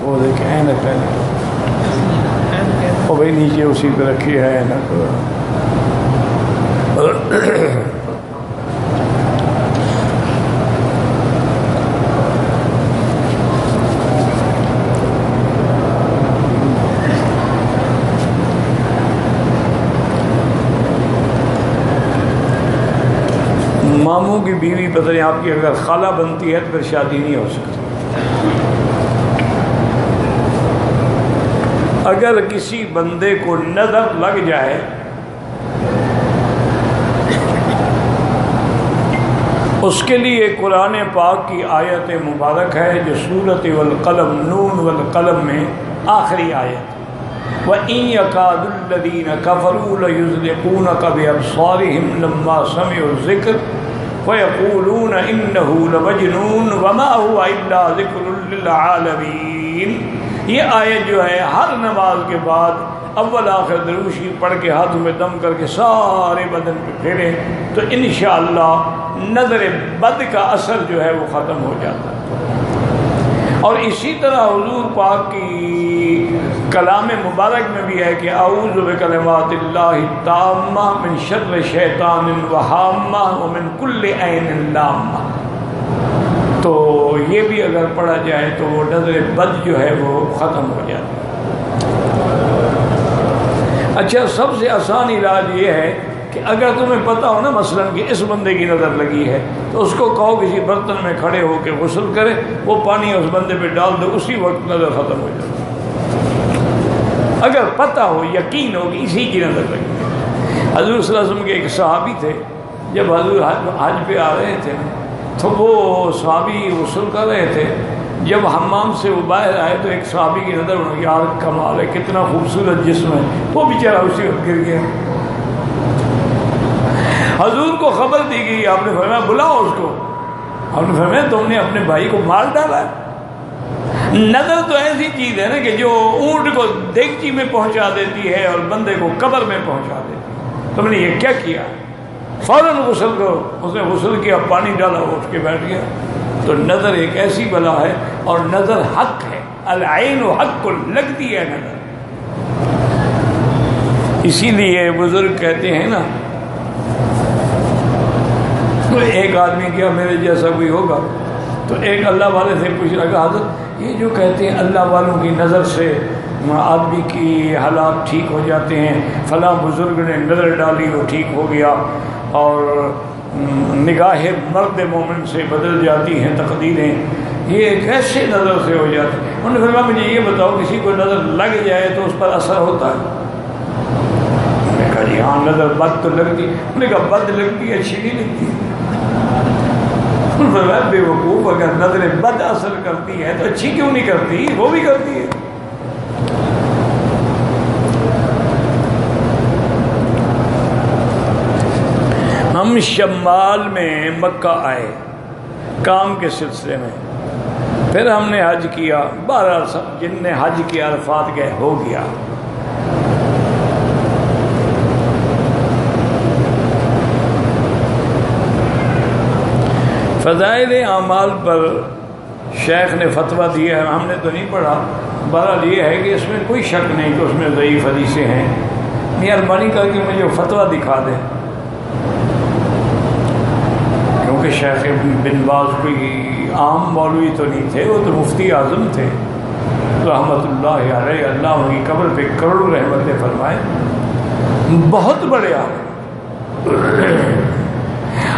وہ دیکھیں اینک وہ بھائی نیچے اسی پہ رکھی ہے اینک. ماموں کی بیوی پتہ نہیں آپ کی اگر خالہ بنتی ہے تو پھر شادی نہیں ہو سکتی. اگر کسی بندے کو نظر لگ جائے اس کے لیے قرآن پاک کی آیت مبارک ہے جو سورۃ والقلم نون والقلم میں آخری آیت. وَإِن يَكَادُ الَّذِينَ كَفَرُوا لَيُزْلِقُونَكَ بِأَبْصَارِهِمْ لَمَّا سَمِعُوا الذِّكْرَ وَيَقُولُونَ إِنَّهُ لَمَجْنُونٌ وَمَا هُوَ إِلَّا ذِكْرٌ لِّلْعَالَمِينَ. یہ آیت جو ہے ہر نماز کے بعد اول آخر درود شریف پڑھ کے ہاتھوں میں دم کر کے سارے بدن پہ پھیریں تو انشاءاللہ نظر بد کا اثر جو ہے وہ ختم ہو جاتا ہے. اور اسی طرح حضور پاک کی کلام مبارک میں بھی ہے کہ اعوذ بکلمات اللہ التامہ من شر شیطان وہامہ ومن کل عین لامہ. تو یہ بھی اگر پڑھا جائے تو وہ نظر بد جو ہے وہ ختم ہو جاتی ہے. اچھا سب سے آسان علاج یہ ہے کہ اگر تمہیں پتہ ہو نا مثلا کہ اس بندے کی نظر لگی ہے تو اس کو کہو کسی برتن میں کھڑے ہو کے غسل کرے, وہ پانی اس بندے پہ ڈال دو, اسی وقت نظر ختم ہو جاتی ہے. اگر پتہ ہو یقین ہو کہ اسی کی نظر لگی ہے. حضور صلی اللہ علیہ وسلم کے ایک صحابی تھے, جب حضور حج پہ آ رہے تھے تو وہ صحابی غسل کر رہے تھے. جب حمام سے وہ باہر آئے تو ایک صحابی کی نظر انہوں نے یار کمال ہے, کتنا خوبصورت جسم ہے. وہ بیچارہ اسی وقت گر گیا. حضور کو خبر دی گئی, آپ نے فرمایا بلاؤ اس کو. آپ نے فرمایا تم نے اپنے بھائی کو مار ڈالا ہے. نظر تو ایسی چیز ہے نا کہ جو اونٹ کو دیگچی میں پہنچا دیتی ہے اور بندے کو قبر میں پہنچا دیتی ہے. تم نے یہ کیا کیا؟ فوراً غسل کرو. اس نے غسل کیا, پانی ڈالا, اٹھ کے بیٹھ گیا. تو نظر ایک ایسی بلا ہے اور نظر حق ہے. العین حق کو لگتی ہے نظر. اسی لیے بزرگ کہتے ہیں نا, تو ایک آدمی کیا میرے جیسا کوئی ہوگا تو ایک اللہ والے سے پوچھ لگا, حضرت یہ جو کہتے ہیں اللہ والوں کی نظر سے آدمی کی حالات ٹھیک ہو جاتے ہیں, فلاں بزرگ نے نظر ڈالی وہ ٹھیک ہو گیا, اور نگاہ مرد مومن سے بدل جاتی ہیں تقدیریں, یہ کیسے نظر سے ہو جاتی ہے؟ انہوں نے فرمایا مجھے یہ بتاؤ کسی کو نظر لگ جائے تو اس پر اثر ہوتا ہے؟ میں نے کہا جی ہاں نظر بد تو لگتی. انہوں نے کہا بد لگتی ہے اچھی نہیں لگتی. بے وقوف, اگر نظر بد اثر کرتی ہے تو اچھی کیوں نہیں کرتی؟ وہ بھی کرتی ہے. ہم شمال میں مکہ آئے کام کے سلسلے میں, پھر ہم نے حج کیا. 12 جن نے حج کیا عرفات گئے ہو گیا. فضائل اعمال پر شیخ نے فتویٰ دیا ہے, ہم نے تو نہیں پڑھا. بہرحال یہ ہے کہ اس میں کوئی شک نہیں کہ اس میں ضعیف حدیثیں ہیں. مہربانی کر کے مجھے فتویٰ دکھا دیں, کیونکہ شیخ بن باز کوئی عام مولوی تو نہیں تھے, وہ تو مفتی اعظم تھے رحمۃ اللہ علیہ. اللہ ان کی قبر پہ کروڑوں رحمتیں فرمائے. بہت بڑے عالم,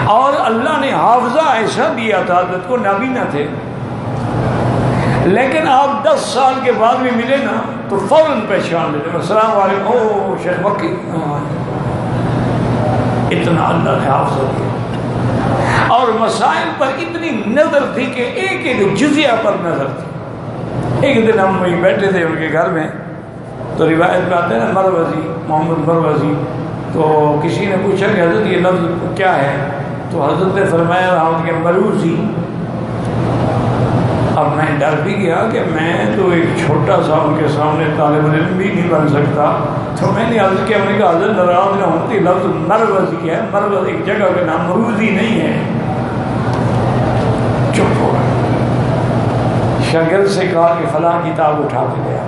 اور اللہ نے حافظہ ایسا دیا تھا, حضرت کو نابینا تھے, لیکن آپ 10 سال کے بعد بھی ملے نا تو فوراً پہچان لیتے. السلام علیکم, او شیخ مکی. اتنا اللہ نے حافظہ دیا, اور مسائل پر اتنی نظر تھی کہ ایک ایک جزیہ پر نظر تھی. ایک دن ہم وہیں بیٹھے تھے ان کے گھر میں, تو روایت میں آتے ہیں نا مروزی, محمد مروزی, تو کسی نے پوچھا کہ حضرت یہ لفظ کیا ہے؟ تو حضرت نے فرمایا رہا کہ مروزی. اب میں ڈر بھی گیا کہ میں تو ایک چھوٹا سا ان کے سامنے طالب علم بھی نہیں بن سکتا. تو میں نے عرض کیا, میں نے کہا حضرت ناراض نہ ہوتی, لفظ مروزی ہے, مروز ایک جگہ کا نام مروزی نہیں ہے. چپ ہو گئے. شاگرد سے کہا کہ فلاں کتاب اٹھا کے لیا،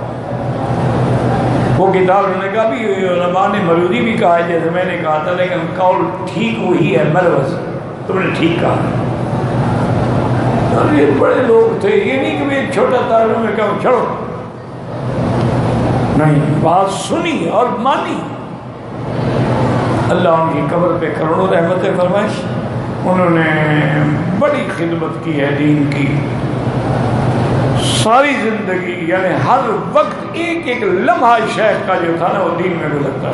وہ کتاب انہوں نے کہا بھی علماء نے مرودی بھی کہا ہے جیسے میں نے کہا تھا، لیکن قول ٹھیک وہی ہے، مروز تم نے ٹھیک کہا۔ اور یہ بڑے لوگ تھے، یہ نہیں کہ ایک چھوٹا طالب میں کہا چھوڑو، نہیں، بات سنی اور مانی۔ اللہ ان کی قبر پہ کروڑوں رحمتیں فرمائش، انہوں نے بڑی خدمت کی ہے دین کی، ساری زندگی، یعنی ہر وقت ایک ایک لمحہ شیخ کا جو تھا نا وہ دین میں گزرتا۔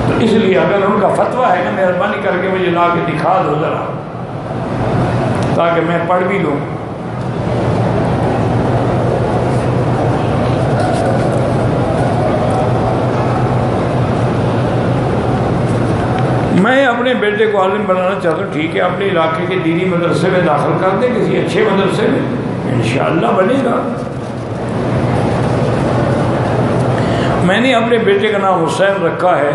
تو اس لیے اگر ان کا فتویٰ ہے نا، مہربانی کر کے مجھے لا کے دکھا دو ذرا، تاکہ میں پڑھ بھی لوں۔ میں اپنے بیٹے کو عالم بنانا چاہتا ہوں، ٹھیک ہے، اپنے علاقے کے دینی مدرسے میں داخل کر دیں، کسی اچھے مدرسے میں، انشاءاللہ بنے گا۔ میں نے اپنے بیٹے کا نام حسین رکھا ہے،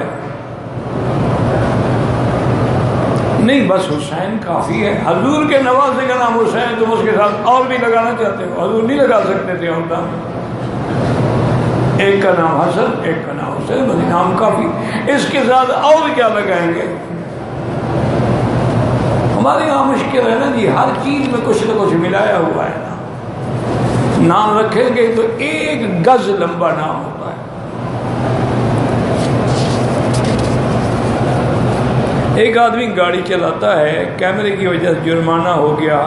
نہیں بس حسین کافی ہے۔ حضور کے نوازے کا نام حسین، تم اس کے ساتھ اور بھی لگانا چاہتے ہو؟ حضور نہیں لگا سکتے تھے اور نام، ایک کا نام حسن، ایک کا نام حسین، بس نام کافی، اس کے ساتھ اور کیا لگائیں گے؟ ہمارے یہاں مشکل ہے نا جی، ہر چیز میں کچھ نہ کچھ ملایا ہوا ہے نا، نام رکھیں گے تو ایک گز لمبا نام ہوتا ہے۔ ایک آدمی گاڑی چلاتا ہے، کیمرے کی وجہ سے جرمانہ ہو گیا،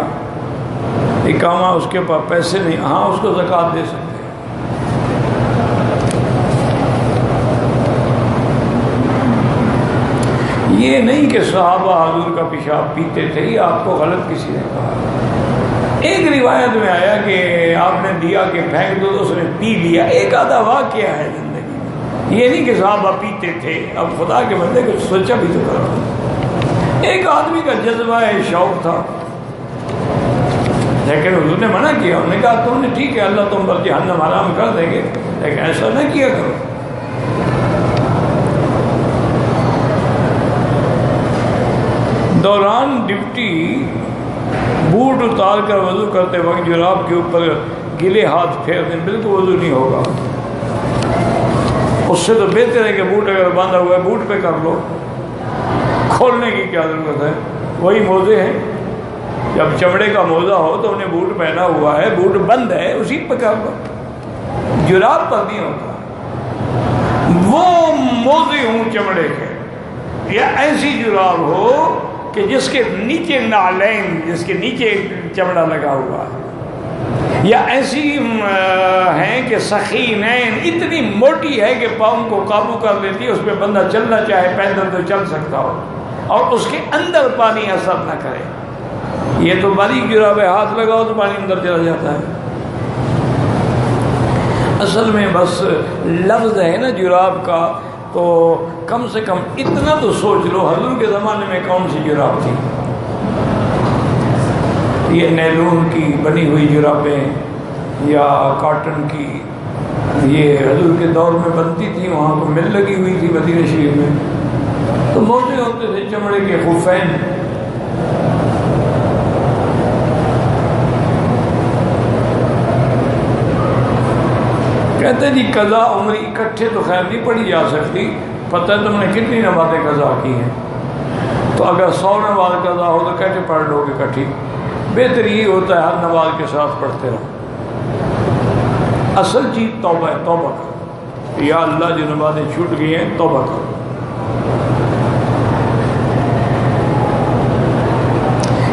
اقامہ اس کے پاس پیسے نہیں، ہاں اس کو زکوٰۃ دے سکتے ہیں۔ یہ نہیں کہ صحابہ حضور کا پیشاب پیتے تھے، یہ آپ کو غلط کسی نے کہا۔ ایک روایت میں آیا کہ آپ نے دیا کہ پھینک دو تو اس نے پی لیا، ایک آدھا واقعہ ہے زندگی میں، یہ نہیں کہ صحابہ پیتے تھے۔ اب خدا کے بندے کو سوچا بھی تو کرو، ایک آدمی کا جذبہ ہے، شوق تھا، لیکن حضور نے منع کیا، انہوں نے کہا تم نے ٹھیک ہے اللہ تم پر جہنم حرام کر دیں گے، لیکن ایسا نہ کیا کرو۔ دوران ڈپٹی بوٹ اتار کر وضو کرتے وقت جراب کے اوپر گلے ہاتھ پھیر دیں، بالکل وضو نہیں ہوگا۔ اس سے تو بہتر ہے کہ بوٹ اگر باندھا ہوا ہے بوٹ پہ کر لو، کھولنے کی کیا ضرورت ہے؟ وہی موزے ہیں، جب چمڑے کا موزہ ہو تو انہیں بوٹ پہنا ہوا ہے، بوٹ بند ہے، اسی پہ کر لو، جراب پر نہیں ہوتا۔ وہ موزے ہوں چمڑے کے، یا ایسی جراب ہو کہ جس کے نیچے نعلین، جس کے نیچے چمڑا لگا ہوا ہے، یا ایسی ہیں کہ سخینین، اتنی موٹی ہے کہ پاؤں کو قابو کر لیتی ہے، اس پہ بندہ چلنا چاہے پیدل تو چل سکتا ہو، اور اس کے اندر پانی اثر نہ کرے۔ یہ تو باریک جراب ہے، ہاتھ لگاؤ تو پانی اندر چلا جاتا ہے۔ اصل میں بس لفظ ہے نا جراب کا، تو کم سے کم اتنا تو سوچ لو حضور کے زمانے میں کون سی جراب تھی؟ یہ نیلون کی بنی ہوئی جرابیں یا کاٹن کی، یہ حضور کے دور میں بنتی تھی، وہاں کو مل لگی ہوئی تھی مدینہ شریف میں، تو موزے ہوتے تھے چمڑے کے خفین۔ کہتے جی قضا عمری اکٹھے تو خیر نہیں پڑھی جا سکتی، پتہ ہے تم نے کتنی نمازیں قضا کی ہیں، تو اگر 100 نماز قضا ہو تو کیسے پڑھ لو گے اکٹھی؟ بہتر یہ ہوتا ہے ہر نماز کے ساتھ پڑھتے رہو۔ اصل چیز توبہ ہے، توبہ کرو، یا اللہ جو نمازیں چھوٹ گئی ہیں توبہ کرو۔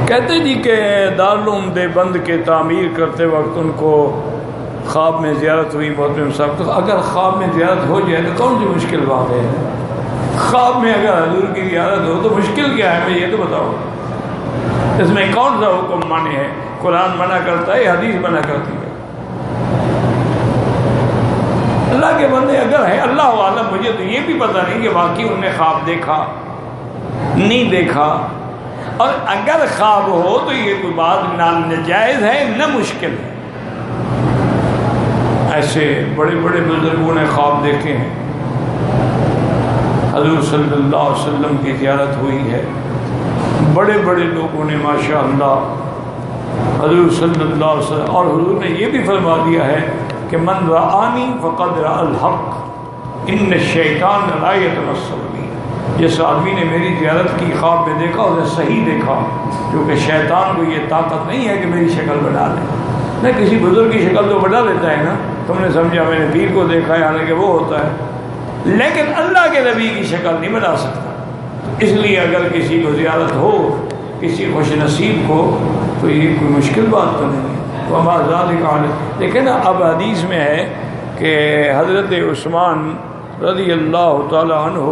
کہتے جی کہ دارالعلوم دیوبند کے تعمیر کرتے وقت ان کو خواب میں زیارت ہوئی محترم صاحب، تو اگر خواب میں زیارت ہو جائے تو کون سی مشکل بات ہے؟ خواب میں اگر حضور کی زیارت ہو تو مشکل کیا ہے؟ مجھے یہ تو بتاؤ، اس میں کون سا حکم مانے ہے؟ قرآن منع کرتا ہے، حدیث منع کرتی ہے؟ اللہ کے بندے اگر ہے، اللہ عالم، مجھے تو یہ بھی پتہ نہیں کہ واقعی انہوں نے خواب دیکھا نہیں دیکھا، اور اگر خواب ہو تو یہ کوئی بات نہ ناجائز ہے نہ مشکل ہے۔ ایسے بڑے بڑے بزرگوں نے خواب دیکھے ہیں، حضور صلی اللہ علیہ وسلم کی زیارت ہوئی ہے، بڑے بڑے لوگوں نے ماشاءاللہ حضور صلی اللہ علیہ وسلم، اور حضور نے یہ بھی فرما دیا ہے کہ من رآنی فقد رأى الحق ان الشیطان لا یتمثل بی، جس آدمی نے میری زیارت کی خواب میں دیکھا اسے صحیح دیکھا، کیونکہ شیطان کو یہ طاقت نہیں ہے کہ میری شکل بنا لے۔ نہ کسی بزرگ کی شکل تو بنا لیتا ہے نا، تم نے سمجھا میں نے پیر کو دیکھا ہے حالانکہ وہ ہوتا ہے، لیکن اللہ کے نبی کی شکل نہیں بنا سکتا۔ اس لیے اگر کسی کو زیارت ہو، کسی خوش نصیب کو، تو یہ کوئی مشکل بات تو نہیں ہے۔ وما ذلک علی، لیکن اب حدیث میں ہے کہ حضرت عثمان رضی اللہ تعالی عنہ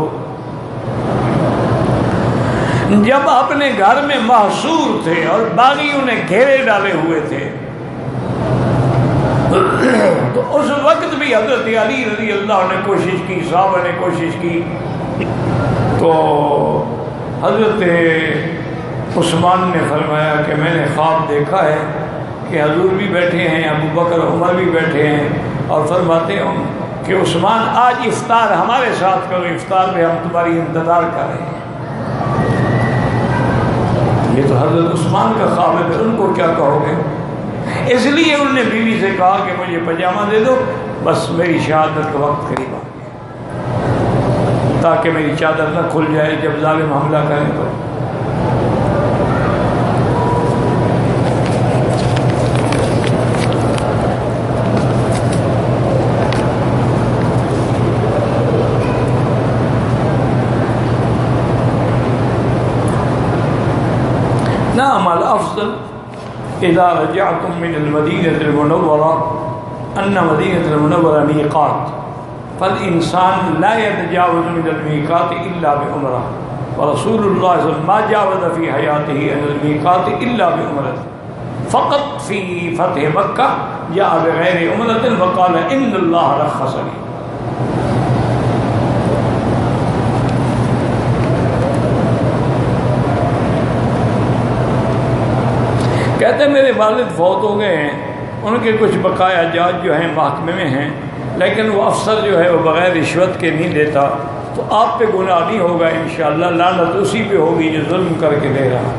جب اپنے گھر میں محصور تھے اور باغیوں نے گھیرے ڈالے ہوئے تھے، تو اس وقت بھی حضرت علی رضی اللہ عنہ نے کوشش کی، صحابہ نے کوشش کی، تو حضرت عثمان نے فرمایا کہ میں نے خواب دیکھا ہے کہ حضور بھی بیٹھے ہیں، ابو بکر عمر بھی بیٹھے ہیں، اور فرماتے ہیں کہ عثمان آج افطار ہمارے ساتھ کرو، افطار میں ہم تمہاری انتظار کر رہے ہیں۔ یہ تو حضرت عثمان کا خواب ہے، پھر ان کو کیا کہو گے؟ اس لیے انہوں نے بیوی سے کہا کہ مجھے پاجامہ دے دو، بس میری شہادت کا وقت قریب آ گیا، تاکہ میری چادر نہ کھل جائے جب ظالم حملہ کریں تو۔ نعم الافضل اذا رجعتم من المدینة المنورة ان مدینة المنورة میقات، فالانسان لا يتجاوز من الميقات الا بعمرة، ورسول الله صلى الله عليه وسلم ما جاوز في حياته عن الميقات الا بعمرة، فقط في فتح مكة جاء بغير عمرة وقال ان الله رخص لي۔ کہتے ہیں میرے والد فوت ہو گئے ہیں، ان کے کچھ بقایا جات جو ہیں محکمے میں ہیں، لیکن وہ افسر جو ہے وہ بغیر رشوت کے نہیں دیتا، تو آپ پہ گناہ نہیں ہوگا انشاءاللہ، لعنت اسی پہ ہوگی جو ظلم کر کے دے رہا۔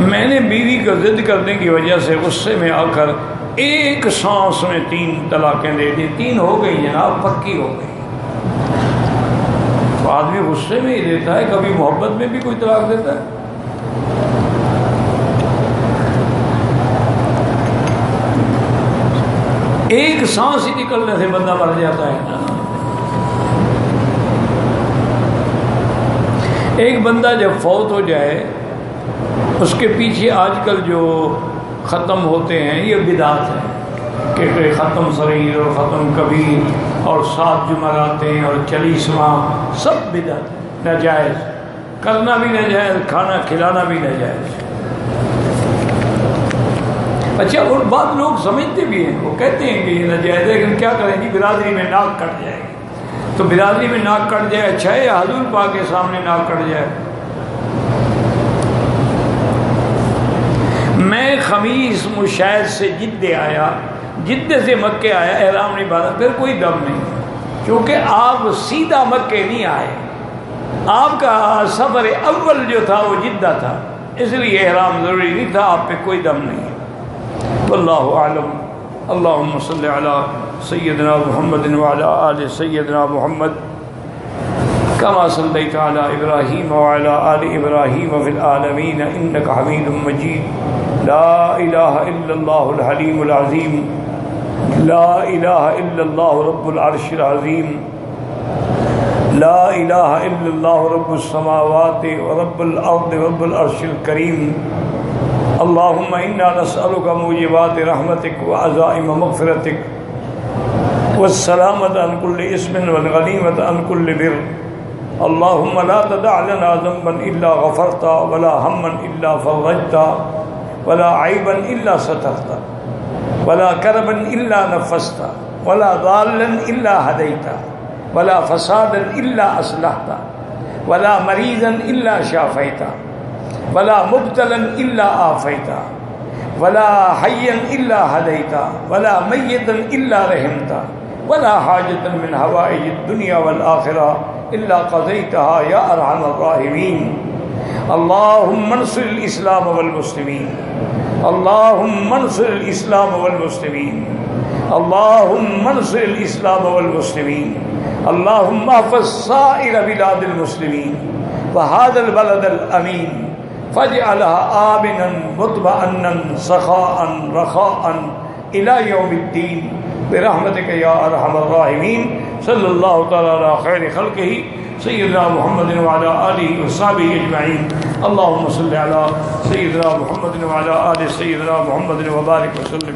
میں نے بیوی کو ضد کرنے کی وجہ سے غصے میں آ کر ایک سانس میں 3 طلاقیں دے دی، 3 ہو گئی جناب، پکی ہو گئی۔ تو آدمی غصے میں ہی دیتا ہے، کبھی محبت میں بھی کوئی طلاق دیتا ہے؟ ایک سانس ہی نکلنے سے بندہ مر جاتا ہے نا۔ ایک بندہ جب فوت ہو جائے، اس کے پیچھے آج کل جو ختم ہوتے ہیں یہ بدعت ہے، کہ ختم صغیر اور ختم کبیر اور 7 جمعراتیں اور 40واں، سب بدعت، ناجائز، کرنا بھی ناجائز، کھانا کھلانا بھی ناجائز۔ اچھا، اور بعض لوگ سمجھتے بھی ہیں، وہ کہتے ہیں کہ یہ ناجائز ہے، لیکن کیا کریں جی، برادری میں ناک کٹ جائے گی، تو برادری میں ناک کٹ جائے اچھا ہے یا حضور پاک کے سامنے ناک کٹ جائے؟ میں خمیس مشاہد سے جدے آیا، جدے سے مکے آیا، احرام نہیں باندھا، پھر کوئی دم نہیں، کیونکہ آپ سیدھا مکے نہیں آئے، آپ کا سفر اول جو تھا وہ جدہ تھا، اس لیے احرام ضروری نہیں تھا، آپ پہ کوئی دم نہیں۔ واللہ اعلم۔ اللہم صلی علی سیدنا محمد وعلی آل سیدنا محمد کما صلیت علی ابراہیم وعلی آل ابراہیم فی العالمین انک حمید مجید۔ لا الہ الا اللہ الحلیم العظیم، لا الہ الا اللہ رب العرش العظیم، لا الہ الا اللہ رب السماوات ورب الارض رب العرش الکریم۔ اللہم انا نسألک موجبات رحمتک وعزائم مغفرتک والسلامة عن كل اسم والغنیمة عن كل بر۔ اللہم لا تدع لنا ذنبا الا غفرتا ولا ہما الا فرجتا ولا عیبا الا سترتا ولا کربا الا نفستا ولا ضالا الا ہدیتا ولا فسادا الا اصلحتا ولا مریضا الا شافیتا ولا مبتلا الا عافیتا ولا حیا الا ہدیتا ولا میتا الا رحمتا ولا حاجة من حوائج الدنیا والآخرہ إلا قضيتها يا أرحم الراحمين. اللهم انصر الإسلام والمسلمين. اللهم انصر الإسلام والمسلمين. اللهم انصر الإسلام والمسلمين. اللهم احفظ سائر بلاد المسلمين وهذا البلد الأمين فاجعلها آمنا مطمئنا سخاء رخاء إلى يوم الدين برحمتك يا أرحم الراحمين. صلی اللہ تعالیٰ علی خیر خلقہ سیدنا محمد وعلی آلہ وصحبہ اجمعین. اللہم صلی علی سیدنا محمد وعلی آل سیدنا محمد وبارک وسلم.